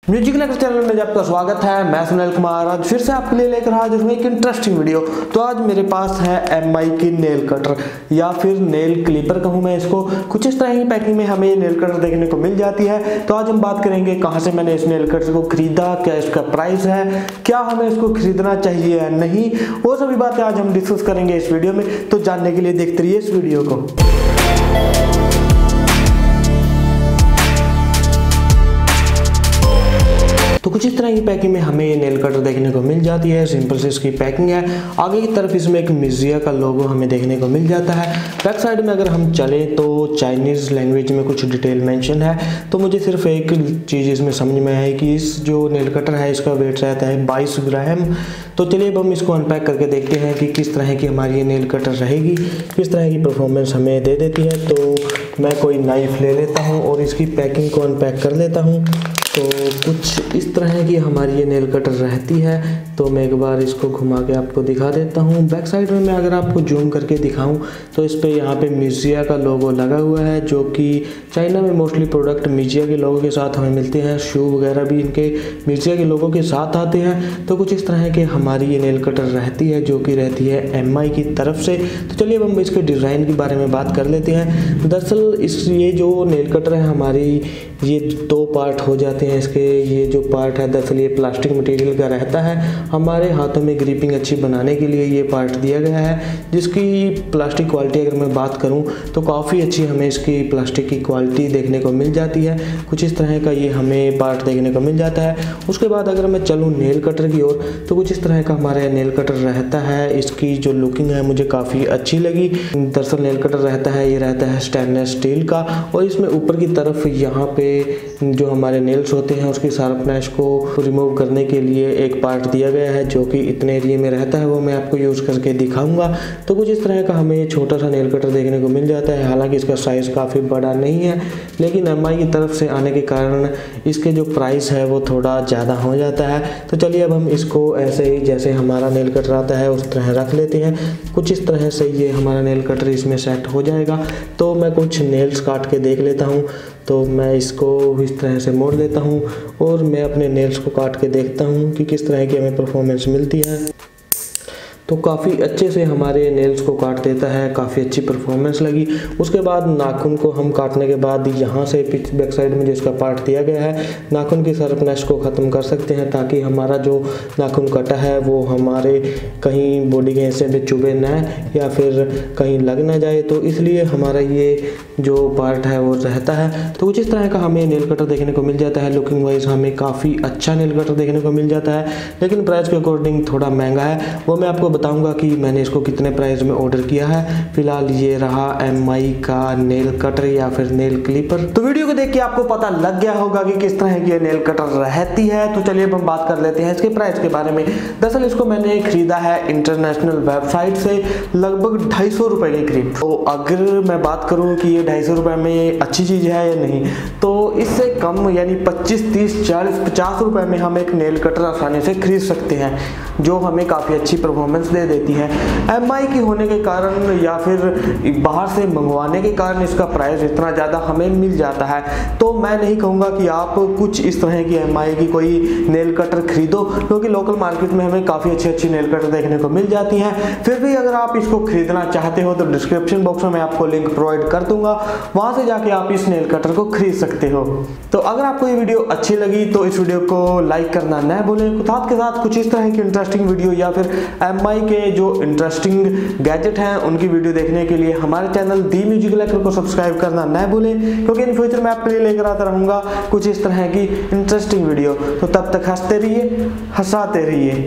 Music लेकर channel में आपका स्वागत है। मैं सुनील कुमार आज फिर से आपके लिए लेकर हाजिर हूँ एक इंटरेस्टिंग वीडियो। तो आज मेरे पास है एमआई की नेल कटर या फिर नेल क्लिपर कहूँ मैं इसको। कुछ इस तरह की पैकिंग में हमें ये नेल कटर देखने को मिल जाती है। तो आज हम बात करेंगे कहाँ से मैंने इस नेल कटर को खरीदा, क्या इसका प्राइस है, क्या हमें इसको खरीदना चाहिए या नहीं, वो सभी बातें आज हम डिस्कस करेंगे इस वीडियो में। तो जानने के लिए देखते रहिए इस वीडियो को। तो कुछ इस तरह की पैकिंग में हमें ये नेल कटर देखने को मिल जाती है। सिंपल से इसकी पैकिंग है। आगे की तरफ इसमें एक mijia का लोगो हमें देखने को मिल जाता है। बैक साइड में अगर हम चलें तो चाइनीज़ लैंग्वेज में कुछ डिटेल मेंशन है। तो मुझे सिर्फ एक चीज़ इसमें समझ में आई कि इस जो नेल कटर है इसका वेट रहता है 22 ग्राम। तो चलिए अब हम इसको अनपैक करके देखते हैं कि किस तरह की हमारी ये नेल कटर रहेगी, किस तरह की परफॉर्मेंस हमें दे देती है। तो मैं कोई नाइफ ले लेता हूँ और इसकी पैकिंग को अनपैक कर लेता हूँ। तो कुछ इस तरह की हमारी ये नेल कटर रहती है। तो मैं एक बार इसको घुमा के आपको दिखा देता हूँ। बैक साइड में मैं अगर आपको जूम करके दिखाऊँ तो इस पे यहाँ पे mijia का लोगो लगा हुआ है, जो कि चाइना में मोस्टली प्रोडक्ट mijia के लोगो के साथ हमें मिलते हैं। शू वगैरह भी इनके mijia के लोगो के साथ आते हैं। तो कुछ इस तरह के हमारी ये नेल कटर रहती है, जो कि रहती है एमआई की तरफ से। तो चलिए अब हम इसके डिज़ाइन के बारे में बात कर लेते हैं। दरअसल ये जो नेल कटर है हमारी, ये दो पार्ट हो जाते हैं इसके। ये जो पार्ट है दरअसल ये प्लास्टिक मटेरियल का रहता है। हमारे हाथों में ग्रिपिंग अच्छी बनाने के लिए ये पार्ट दिया गया है, जिसकी प्लास्टिक क्वालिटी अगर मैं बात करूं तो काफ़ी अच्छी हमें इसकी प्लास्टिक की क्वालिटी देखने को मिल जाती है। कुछ इस तरह का ये हमें पार्ट देखने को मिल जाता है। उसके बाद अगर मैं चलूँ नेल कटर की ओर तो कुछ इस तरह का हमारा नेल कटर रहता है। इसकी जो लुकिंग है मुझे काफ़ी अच्छी लगी। दरअसल नेल कटर रहता है, ये रहता है स्टेनलेस स्टील का, और इसमें ऊपर की तरफ यहाँ पे जो हमारे नेल्स होते हैं उसकी शार्पनेस को रिमूव करने के लिए एक पार्ट दिया गया है, जो कि इतने एरिया में रहता है। वो मैं आपको यूज़ करके दिखाऊंगा। तो कुछ इस तरह का हमें छोटा सा नेल कटर देखने को मिल जाता है। हालांकि इसका साइज़ काफ़ी बड़ा नहीं है, लेकिन एमआई की तरफ से आने के कारण इसके जो प्राइस है वो थोड़ा ज़्यादा हो जाता है। तो चलिए अब हम इसको ऐसे ही जैसे हमारा नेल कटर आता है उस तरह रख लेते हैं। कुछ इस तरह से ये हमारा नेल कटर इसमें सेट हो जाएगा। तो मैं कुछ नेल्स काट के देख लेता हूँ। तो मैं इसको इस तरह से मोड़ लेता हूँ और मैं अपने नेल्स को काट के देखता हूँ कि किस तरह की हमें परफॉर्मेंस मिलती है। तो काफ़ी अच्छे से हमारे नेल्स को काट देता है, काफ़ी अच्छी परफॉर्मेंस लगी। उसके बाद नाखून को हम काटने के बाद यहाँ से बैक साइड में जो इसका पार्ट दिया गया है, नाखून की शार्पनेस को ख़त्म कर सकते हैं, ताकि हमारा जो नाखून कटा है वो हमारे कहीं बॉडी के हिस्से में चुभे ना या फिर कहीं लग ना जाए। तो इसलिए हमारा ये जो पार्ट है वो रहता है। तो कुछ इस तरह का हमें नेल कटर देखने को मिल जाता है। लुकिंग वाइज हमें काफ़ी अच्छा नेल कटर देखने को मिल जाता है, लेकिन प्राइस के अकॉर्डिंग थोड़ा महंगा है। वो मैं आपको बताऊंगा कि मैंने इसको कितने प्राइस में ऑर्डर किया है। फिलहाल ये रहा एमआई का नेल कटर या फिर नेल क्लिपर। तो वीडियो को देख के आपको पता लग गया होगा कि किस तरह की नेल कटर रहती है। तो चलिए अब हम बात कर लेते हैं इसके प्राइस के बारे में। दरअसल इसको मैंने खरीदा है इंटरनेशनल वेबसाइट से लगभग 250 रुपए के करीब। तो अगर मैं बात करूं कि ये 250 रुपए में अच्छी चीज है या नहीं, तो इससे कम यानी 25, 30, 40, 50 रुपए में हम एक नेल कटर आसानी से खरीद सकते हैं, जो हमें काफ़ी अच्छी परफॉर्मेंस दे देती है। एमआई की होने के कारण या फिर बाहर से मंगवाने के कारण इसका प्राइस इतना ज़्यादा हमें मिल जाता है। तो मैं नहीं कहूँगा कि आप कुछ इस तरह की एमआई की कोई नेल कटर खरीदो, क्योंकि लोकल मार्केट में हमें काफ़ी अच्छी नेल कटर देखने को मिल जाती हैं। फिर भी अगर आप इसको खरीदना चाहते हो तो डिस्क्रिप्शन बॉक्स में मैं आपको लिंक प्रोवाइड कर दूंगा, वहाँ से जाके आप इस नेल कटर को खरीद सकते हो। तो अगर आपको ये वीडियो अच्छी लगी तो इस वीडियो को लाइक करना न भूलें। साथ के साथ कुछ इस तरह की इंटरेस्टिंग वीडियो या फिर एमआई के जो इंटरेस्टिंग गैजेट हैं उनकी वीडियो देखने के लिए हमारे चैनल दी म्यूजिक लेकर को सब्सक्राइब करना न भूलें, क्योंकि इन फ्यूचर में आपके लिए लेकर आता रहूँगा कुछ इस तरह की इंटरेस्टिंग वीडियो। तो तब तक हंसते रहिए, हंसाते रहिए।